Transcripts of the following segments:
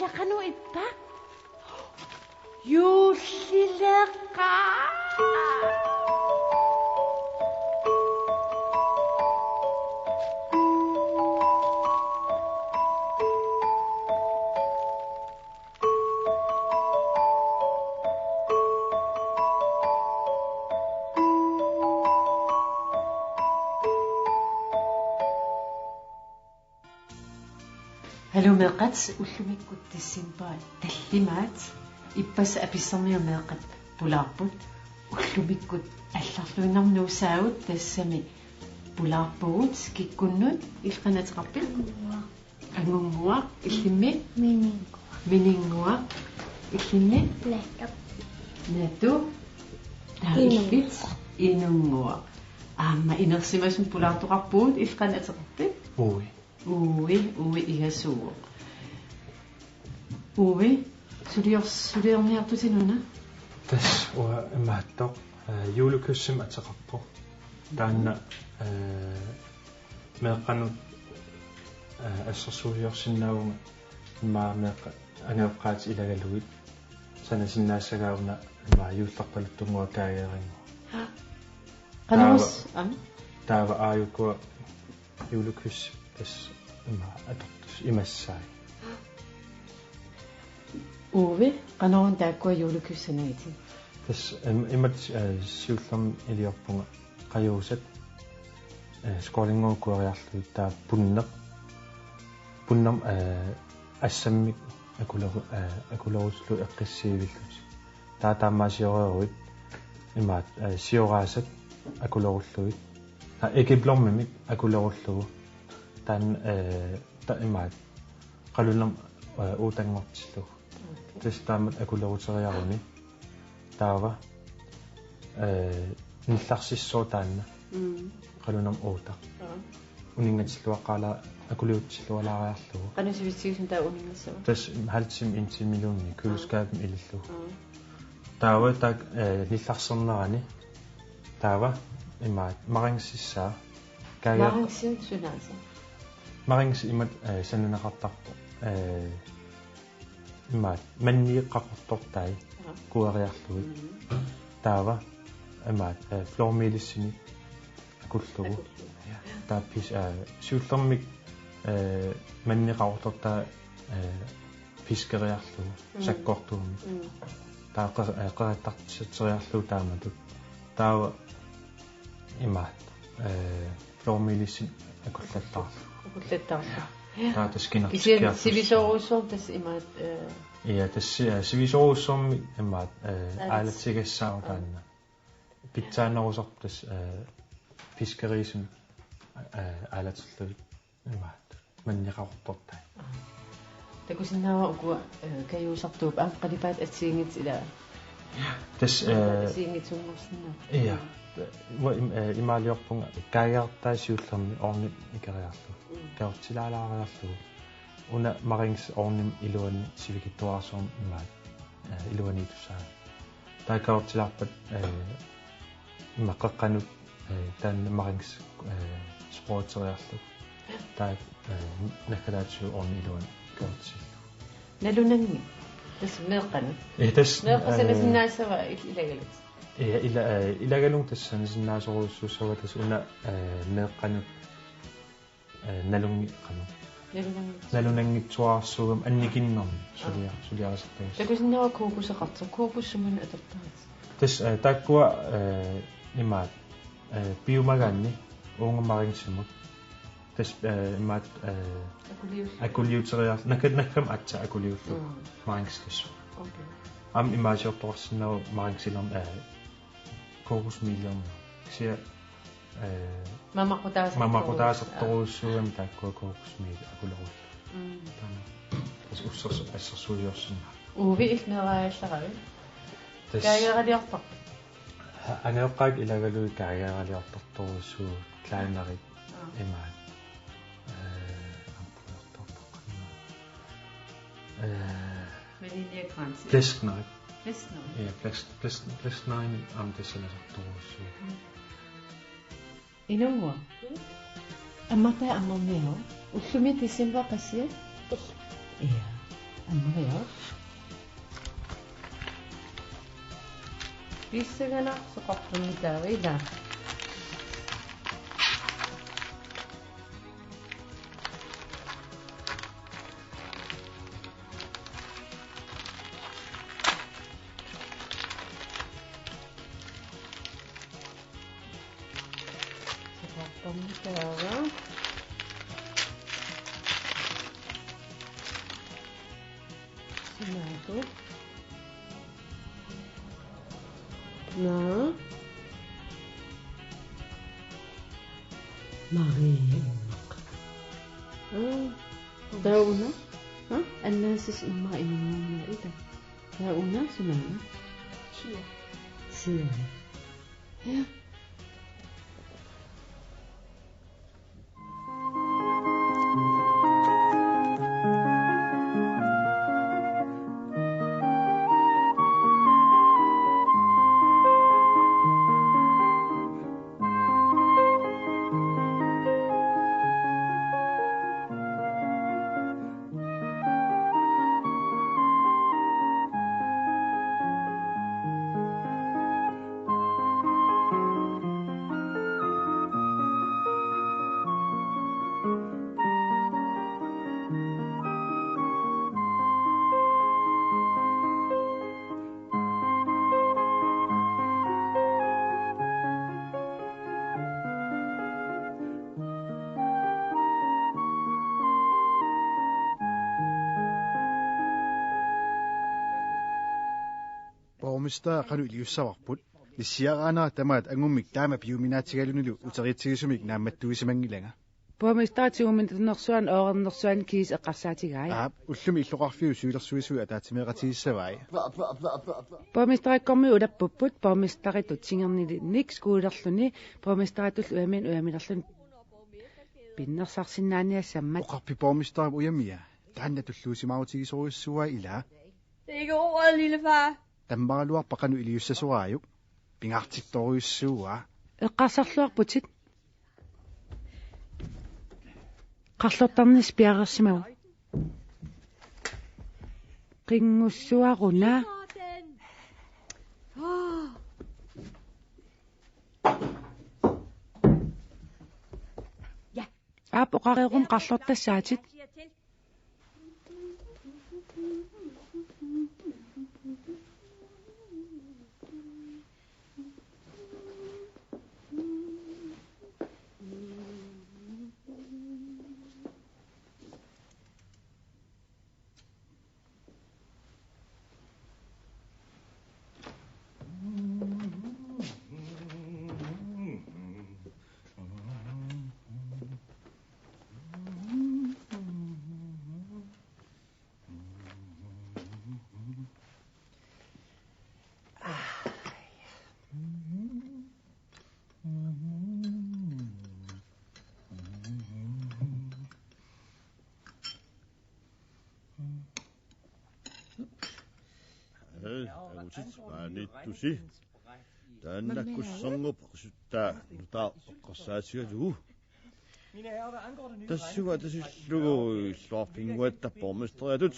Ilaqanu ippa. Yuullileqa. Hallo meeqat ullumikut tissimpa tallimaat ippas apissermia meeqat pulaarput ullumikut алларлуинарнуусаагут тассами пулаарпугут киккуннут иллqanateqarpit ангунгуа иллимми минингуа иллинни нату таилит инунгуа аама инерсимасун пулаартоqarpugut иллqanateqarpit Uwi igasuu. Uwi suliorniartutinuna. Tas wa imaattoq juulukyssim ateqarpo. Taanna meeqqanut assersuuliorsinnaavunga maa meeqqa angeqqaat ilagaluit sanasinnaasagaaruna maa juullarpaluttunguа kaageeringu. Qanus taava aayukua juulukyssim tas atortus imassaai Uwe qanoon taakkua juulukyssanaiti tas imat siullermi iliorpunga qajuusat skolinnguu kuariarluit taa punnam assammik akuloruslu eqqissiivillut taa taammaasioreuit imaat sioraasat akulorulluit ta ekiblormimik akulorullugu tan ta imaat qalunam uutangortillu tas taamat akuloruteriaruni taava nillarssissoo taanna qalunam uuta uningatilluaqqaala akuliutsillualaariarlugu qanusivitsigusun taa uningassava tas haltsim intimilunni kuluskaapim ilillu taava tak nillarsernerani taava imaat maringssissaa maringssiut sunaasa marings imat sanunaqartarpo imat manniiqqaqortortai kuariarluit taava imat flormelissini akullugu taapis siullermik manniqaqortortaa piskeriarlugu sakkortuumi taaqerattartiseriarlugu taamatut taava imat flormelissin akullattarlu Kisian sivisoruussuum tas imaat ja tas sivisoruussuummi imaat aalatsigassaau taanna pitsaanerusarp tas fiskeriisun aalatullut imaat manniqaqortortai takusinnaava ukua kajuusartuup qalipaat atsiingit ila tas siingitsungorsinna ja imaaliorpunga kaagiartaasiullermi ornip ikeriarlu kaortilaalaariarlu una marings ornim iluani sivikittuarsuum imaat iluanitussaa taakaortilarpat imaqqaqqanut taan marings sportseriarlu taa nakalaatsu orni iluani kaortisillu nalunangi tas meeqqanut tas meeqqasanasinaasava ilagalut ilagalung tassan sinnaasuruussuussava tas una meeqqanut nalungi qanu nalunangitsuarsuugam annikinnermi suliarasartagas takusinnaava kuukuseqartu kuukussumun atortaat tas taakkua imaat piumagaanni uungamaringssimut tas imaat akuliuteriar nakkam atsa akuliullu maringstassu am imaasiortorsinnaru maringsilerm kokusmiilerm sia mamaqutaasartoruussuugam taakkua kokusmiil akulorullu tas assersuuliorsinna uvi ilneraallarai kaageraliartar angeqqaak ilagalui kaageraliartortoruussuu klaanarit imaat Menilia Kranz. Plesknaik. Plesknaik. Ja, plesknaik am tassanasartoruussuu. Inungua. Amata amameo. Ullumi tisimba qassia? Iya. Andreas. Pissagana soqartumitaavila. Soqartumitaava. Sinato. Na. Maria. Dauna. الناس ما إنهم إذا داuna سنانا. Sia. Ja. Borgmester qanu iliussavaqput lissiaraanaa tamaat angummik taama piuminaatigalunulu uteriitsigusumik naammattuisimangilanga Borgmestertigummin nersuan oornersuan kiis eqqarsaatigaai ullumi illoqarfiu suilersuisui ataatimeeqatiissavai Borgmesterikkormi ulappupput borgmesteritut singernili skuulerluni borgmesterittul uamilerlun pinnersarsinnaaniassammat oqarpi borgmesterim uyamia taanna tulluusimaautigisoruissuai ila Det er ikke ordet, lillefar. таммаралуарпа qanu iliussasuaayuk pingaartiktoruissuua eqqarsarluarputit qarlortarnis piarersимагу qingussuaruna aap oqareerum qarlortassaatit Tusi taannakkussarngup suttaa nutaa oqqarsaatigalugu tassuga tasillugu illuarpinguatta borgmesteriatut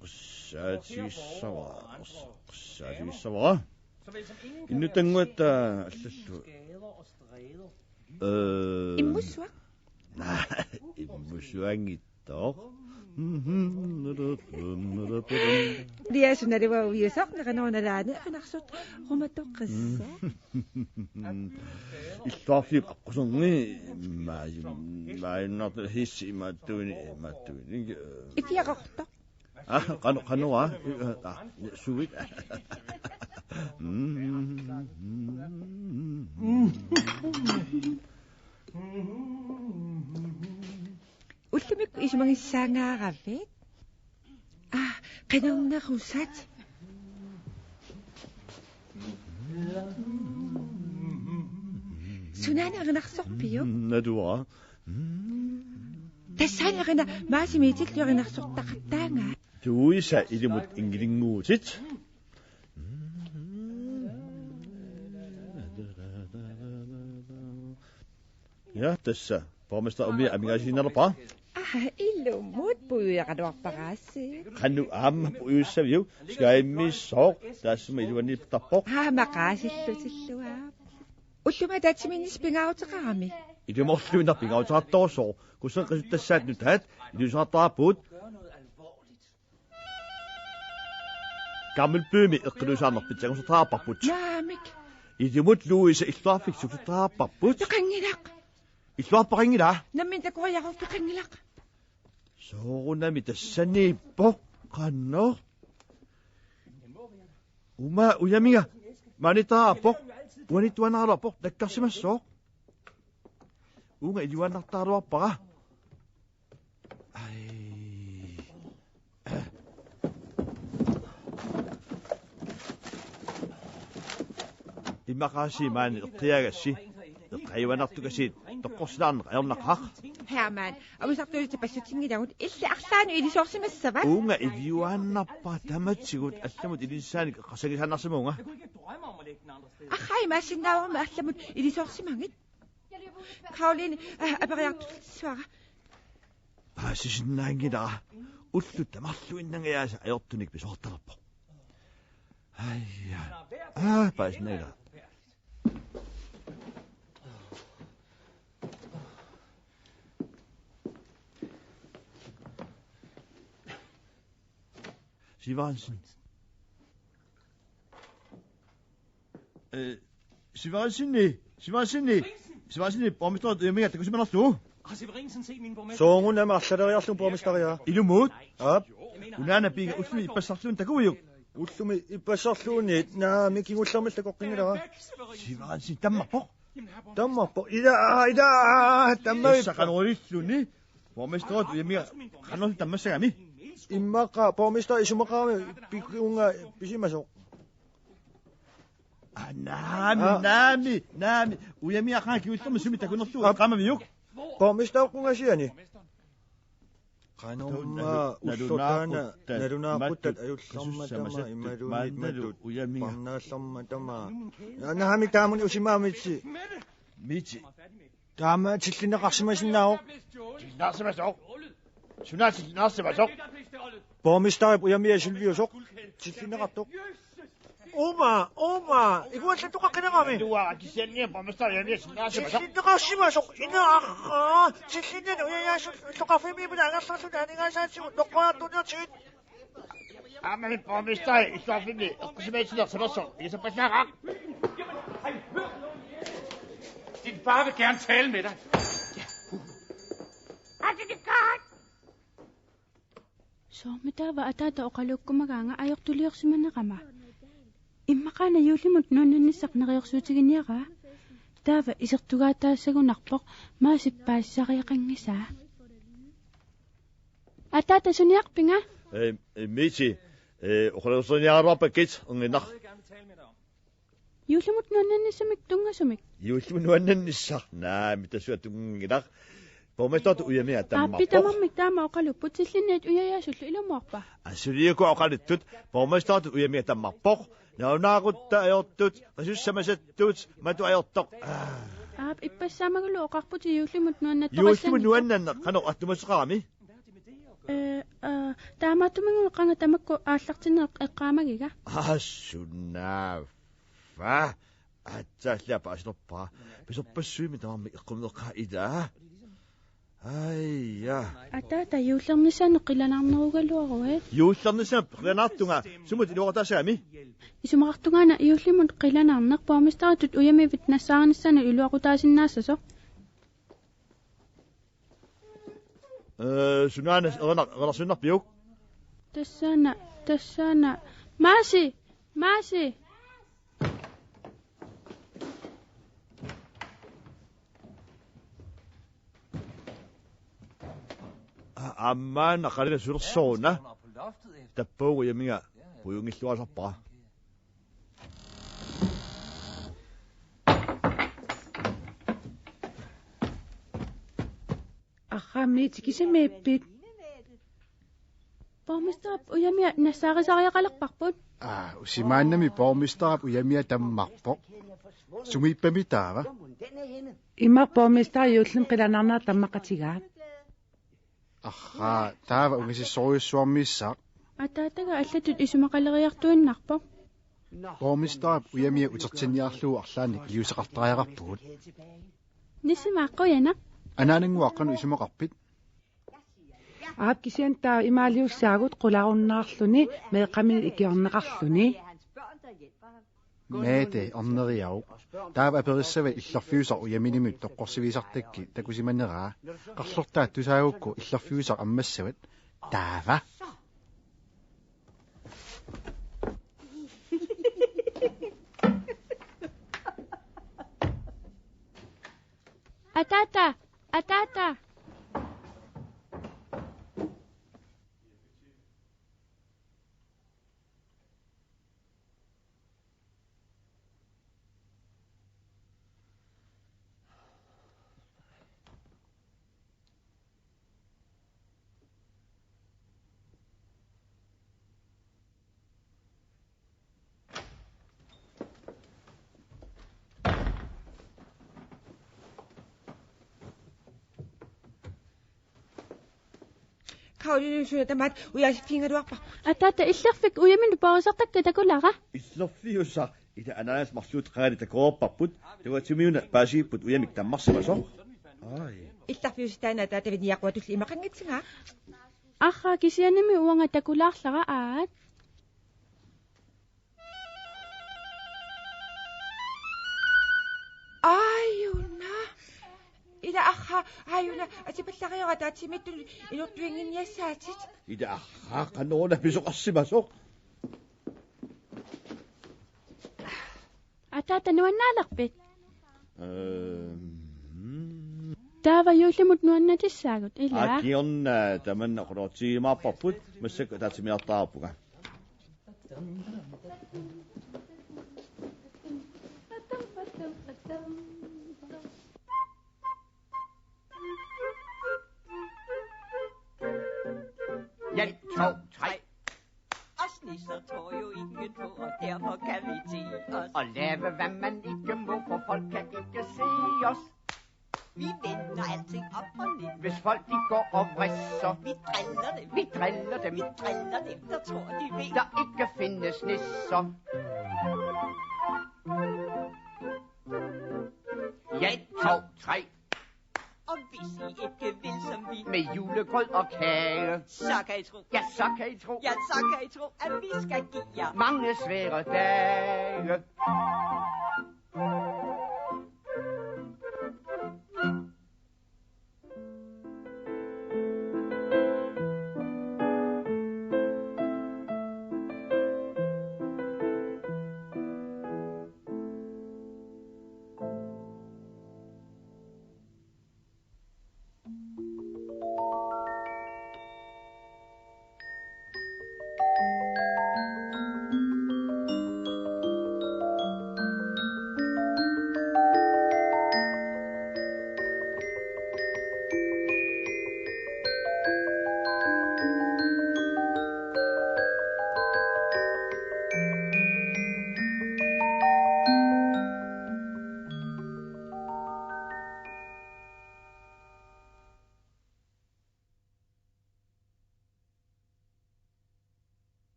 qissaatiissavara innutanguatta allallu immussua immussuangittoq Liasuna det var jo sagt når han lærte han har så romatoqissa Istafib aqsunni ma hissi mattuini ifiaqarta qanua suwit Ultimik ismangissangaaravit qinarnerusat Sunaanernersorpiu nadua Tassaanerina maasimiitilluerinnersortaqattaanga tuisa ilimut ingilinguutit ja tassa borgmester umi amigaasinerpa Illumut puuaqaluarparaassi. Qanu aamma puuyussaviu skaimmissoq taassuma iluaniptarpoq. Maqaasillutilluaa. Ulluma taatiminis pingaarutiqarami. Ilumorluinar pingautaqartorsoq kusen qisuttassaat nutaat ilusartarpuut. Gammelbømi eqqilusaarnerpit sagusartarparput. Naamik. Ilumut luisa illuarfik suttarparput. Qangilaq. Illuarpaqingila. Nammin takuariarufpi qangilaq. Soorunami tassaniippoq qanno. Uma uyamiga manitaarpoq uanituanarlarpoq takkarsimassoq. Unga iluannartaaruarpaqa. Ai. Imaqaasi maani eqqiagassi eqqaiwanartukasiit toqqorsilaarneq ayornaqaq. Herman, avusartuulit passutingilagut illa arlaanu ilisoorsimassavat. Unga iluannarpa tamatsigut allamut ilinsaanik eqqasagisannarsimuunga. Ахай маасиннааварма алламут илисоорсимангит. Karoline апариартуллисуара. Paasisinaangila ullut tamarluinnangayaasa ajortunik pisortarpo. Ayya. Paasinaila. Sivansen. Sivansen, borgmester, jeg mener, det kunne simpelthen stå. Har Severinsen set min borgmester? Så hun er marsaleriarlum borgmestaria. Ilumut. Unana pinga ullu ipassarlun takuyu. Ullumi ipasarluunit naa mikingullermil takoqqingilara. Sivansen tammarpoq. Tammarpo ida tammai Saqanulluni. Borgmesteret yemiga qanul tammassagami. immaqa borgmester isumaqaami pikunga pisimaso. Nami. Uyamiga qanki ullermi sumi takunerlu qamamiuk. Borgmester qungasiani. Qanomma ullutana narunaquttat ayullermatama imaluunit uyamiga parnaallermatama. Nahami taamuni usimaamitsi. Miti. Taama tillineqarsimasinnaaq. Narsimasoq. Narsimasoq. Borgmester uyamia silviusoq tillineqartoq. Oma, igual tuqaqinaqami. Duwa kisenni borgmester yamiga narsimasoq. Tillineqarsimasoq inaaqa tillinen uyayaasul tuqafimi bilaanarlarlunaanigaasaatsigu noqqaatunertigit. Amma borgmester isofini eqqisimaisinersimersoq igisapasnaaqaq. Din far vil gerne tale med dig. Soomitaava ataata oqaluukkumagaanga ayortuliorsimanaqama. Immaqaana yuulimut nunnannissaqneriorsuutiginiaqa. Taava isertugaataasagunarpoq maasippaassariaqangisaa. Ataata suniarpinga. Miti. Oqaluursuniararpakit unginar. Yuulimut nunnannissamik tungasumik. Yuullunuannannissaq naami tassuatunginar. Borgmester uyamiga tammarpoq. Appitamammik taama oqaluput sillinneet uyayaasullu ilumuarpa. Asuliiku oqalittut borgmester uyamiga tammarpoq. Naunaqutta ajortut qasussamassattut matu ajortoq. Ippassamaagulu oqarputi yuulimut Yuullunuannanne qanoq attumasseqarami. Taamaatumingu qanga tamakku aallartinne eqqaamagiga. Assunnaaffa. Atsaallapa asnerpa. Pisorpassuimi tamarmi eqqumineqqa ida. Ayya. Ataata yuullernissaanu qilanarnerugaluaruat. Yuullernissaap qilanartunga sumut iluaqataassaami. Isumaqartungaana yuullimut qilanarneq borgmesteritut uyamivit nassaarinissanu iluaqutaasinnaassaso. Sunaana eqanarsunnerpiuk. Tassana. Maasi. Ammaana qalina sursoona. Tappaugu yamiga puyungilluasarpa. Aqamit kisemeppit. Borgmester uyamia nassaarisariaqalerparput. Usimaannami borgmester uyamia tammarpoq. Sumiippami taava. Immaq borgmester yuullum qilanarnaa tammaqatigaat. Aha, taava ungisissoruissuarmissaq. Атаатага аллатут исумақалериартуиннарпо. Borgmester uyamia utertinniarluu arlaani iusaqartariaqarpugut. Нисимааққуяна. Anaaninguaqqanu isumaqarpit. Aap kisian taa imaaliussaagut qularunnarluni meeqamini ikiorneqarluni. Mete orneriau. Taava aperissava illarfiusaq uyaminimut toqqorsiviisartakki takusimaneraa. Qarlortaa tusaagukku illarfiusaq ammassavat. Taava. Атаата. Kaulin suuta mat uyaasi fingaruarpa. Атаата иллерфик уямину поорисартакка такулара. Иллерфиуссаа ита анаалас марлуут qaali такоорпарпут тугатсумиуна паасииппут уямик таммарсимасо. Ай. Illarfiusitaana taataviniaqquatulli imaqanngitsinga. Ахха кисианими уанга такулаарлара аат. Ayuna. Ila akha ayuna atipallariora taatimittul ilurtuinginniassaatit. Ита qannoona писоqarsimасо. Атаата нуаннаалерпит. Таава юулимут нуаннатиссаагут ила. Акиорна таманна qorotiimaapparput массака таатимиартаарпуга. Jeg 2, 3. Og snisser tror jo ingen på, og derfor kan vi til os. Og lave hvad man ikke må, for folk kan ikke se os. Vi vender alting op og ned. Hvis folk de går og vrisser. Vi driller dem, der tror de ved. Der ikke findes nisser. Jeg 2, 3. Og hvis I ikke vil som vi med julegrød og kage, så kan I tro, så kan I tro, at vi skal give jer mange svære dage.